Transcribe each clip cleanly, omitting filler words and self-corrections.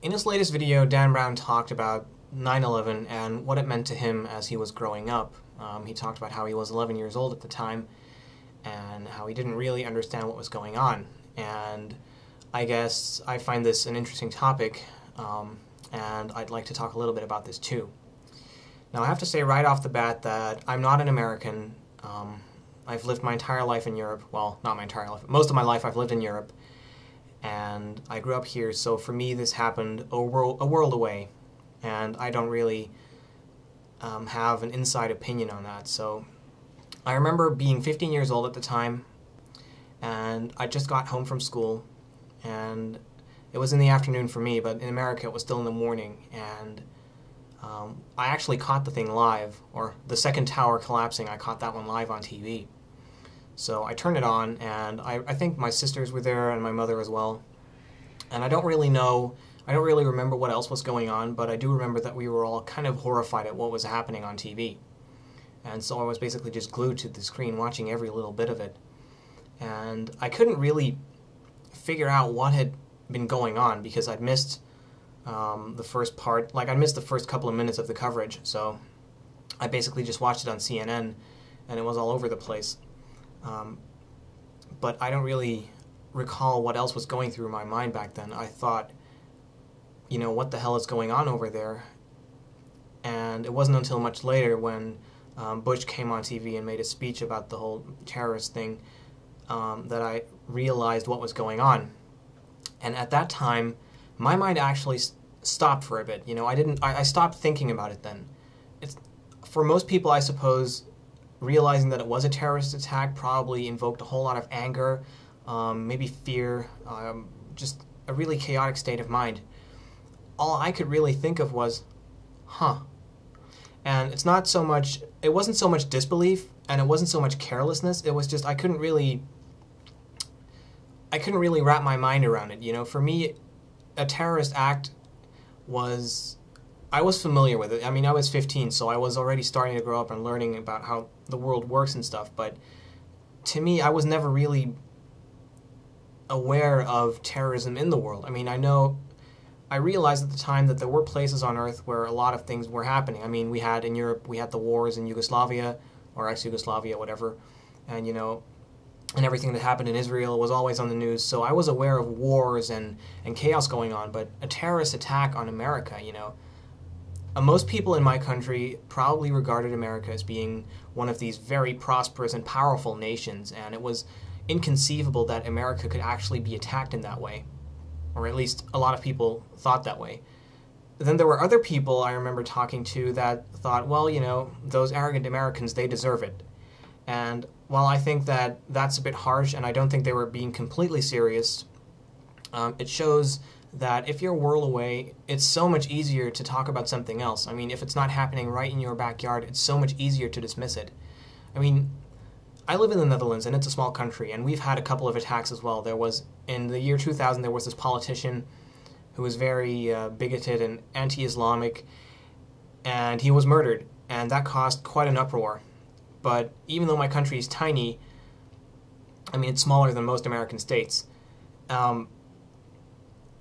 In his latest video, Dan Brown talked about 9/11 and what it meant to him as he was growing up. He talked about how he was 11 years old at the time and how he didn't really understand what was going on. And I guess I find this an interesting topic, and I'd like to talk a little bit about this too. Now, I have to say right off the bat that I'm not an American. I've lived my entire life in Europe. Well, not my entire life. Most of my life I've lived in Europe. And I grew up here, so for me this happened a world away. And I don't really have an inside opinion on that. So I remember being 15 years old at the time, and I just got home from school, and it was in the afternoon for me, but in America it was still in the morning, and I actually caught the thing live, or the second tower collapsing, I caught that one live on TV. So I turned it on, and I think my sisters were there, and my mother as well, and I don't really remember what else was going on, but I do remember that we were all kind of horrified at what was happening on TV. And so I was basically just glued to the screen watching every little bit of it. And I couldn't really figure out what had been going on because I'd missed the first part, like I missed the first couple of minutes of the coverage, so I basically just watched it on CNN, and it was all over the place. But I don't really recall what else was going through my mind back then. I thought, you know, what the hell is going on over there? And it wasn't until much later when Bush came on TV and made a speech about the whole terrorist thing that I realized what was going on. And at that time, my mind actually stopped for a bit. You know, I stopped thinking about it then. For most people, I suppose, realizing that it was a terrorist attack probably invoked a whole lot of anger, maybe fear, just a really chaotic state of mind. All I could really think of was, huh. And it wasn't so much disbelief, and it wasn't so much carelessness, it was just I couldn't really wrap my mind around it. You know, for me, a terrorist act I was familiar with it. I mean, I was 15, so I was already starting to grow up and learning about how the world works and stuff, but to me, I was never really aware of terrorism in the world. I mean, I realized at the time that there were places on Earth where a lot of things were happening. I mean, in Europe, we had the wars in Yugoslavia, or ex-Yugoslavia, whatever, and, you know, and everything that happened in Israel was always on the news, so I was aware of wars and chaos going on, but a terrorist attack on America, you know, most people in my country probably regarded America as being one of these very prosperous and powerful nations, and it was inconceivable that America could actually be attacked in that way. Or at least a lot of people thought that way. Then there were other people I remember talking to that thought, well, you know, those arrogant Americans, they deserve it. And while I think that that's a bit harsh, and I don't think they were being completely serious, it shows that if you're a world away, it's so much easier to talk about something else. I mean, if it's not happening right in your backyard, it's so much easier to dismiss it. I mean, I live in the Netherlands, and it's a small country, and we've had a couple of attacks as well. In the year 2000, there was this politician who was very bigoted and anti-Islamic, and he was murdered, and that caused quite an uproar. But even though my country is tiny, I mean, it's smaller than most American states,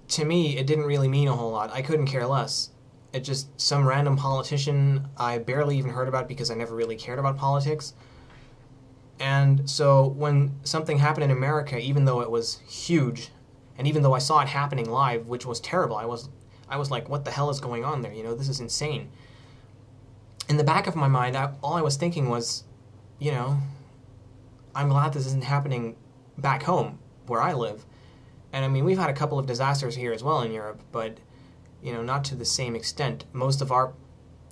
to me, it didn't really mean a whole lot. I couldn't care less. It just, some random politician I barely even heard about because I never really cared about politics. And so when something happened in America, even though it was huge, and even though I saw it happening live, which was terrible, I was like, what the hell is going on there? You know, this is insane. In the back of my mind, all I was thinking was, you know, I'm glad this isn't happening back home where I live. And I mean, we've had a couple of disasters here as well in Europe, but, you know, not to the same extent. Most of our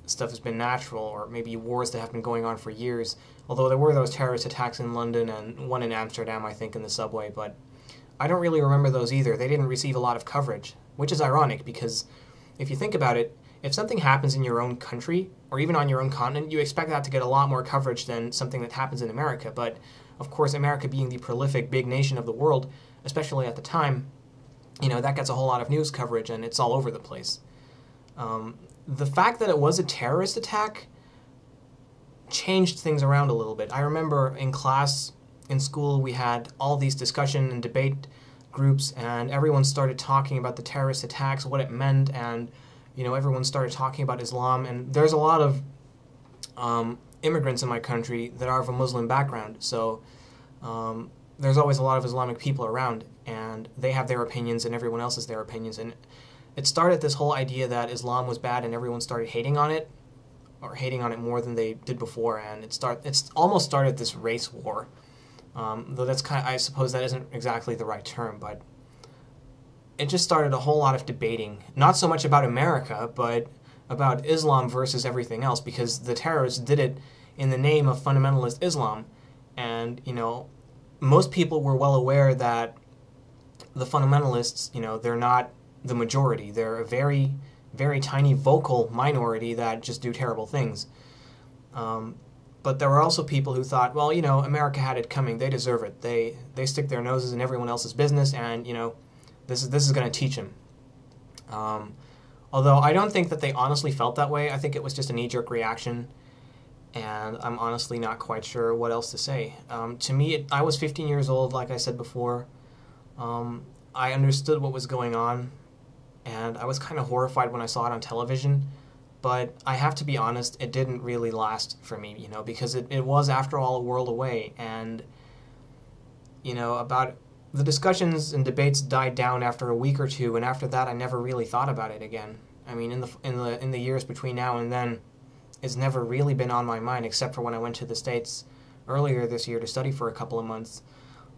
stuff has been natural, or maybe wars that have been going on for years. Although there were those terrorist attacks in London and one in Amsterdam, I think, in the subway, but I don't really remember those either. They didn't receive a lot of coverage, which is ironic because if you think about it, if something happens in your own country, or even on your own continent, you expect that to get a lot more coverage than something that happens in America. But, of course, America being the prolific big nation of the world, especially at the time, you know, that gets a whole lot of news coverage, and it's all over the place. The fact that it was a terrorist attack changed things around a little bit. I remember in class, in school, we had all these discussion and debate groups, and everyone started talking about the terrorist attacks, what it meant, and everyone started talking about Islam. And there's a lot of immigrants in my country that are of a Muslim background, so there's always a lot of Islamic people around, and they have their opinions, and everyone else has their opinions. And it started this whole idea that Islam was bad, and everyone started hating on it, or hating on it more than they did before, and it's almost started this race war. Though that's I suppose that isn't exactly the right term, but it just started a whole lot of debating, not so much about America, but about Islam versus everything else, because the terrorists did it in the name of fundamentalist Islam, and most people were well aware that the fundamentalists, they're not the majority. They're a very, very tiny vocal minority that just do terrible things. But there were also people who thought, well, America had it coming. They deserve it. They stick their noses in everyone else's business, and this is going to teach them. Although I don't think that they honestly felt that way. I think it was just a knee-jerk reaction, and I'm honestly not quite sure what else to say. To me, I was 15 years old, like I said before. I understood what was going on, and I was kind of horrified when I saw it on television. But I have to be honest, it didn't really last for me, because it was, after all, a world away. And, about the discussions and debates died down after a week or two, and after that I never really thought about it again. I mean, in the years between now and then, it's never really been on my mind, except for when I went to the States earlier this year to study for a couple of months.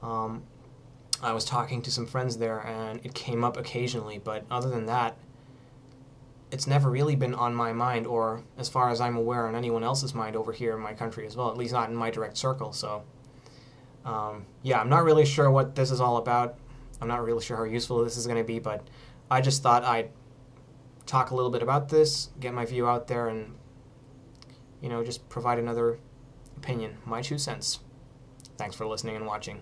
I was talking to some friends there, and it came up occasionally, but other than that, it's never really been on my mind, or as far as I'm aware, on anyone else's mind over here in my country as well, at least not in my direct circle. So, yeah, I'm not really sure what this is all about. I'm not really sure how useful this is going to be, but I just thought I'd talk a little bit about this, get my view out there, and, just provide another opinion, my 2 cents. Thanks for listening and watching.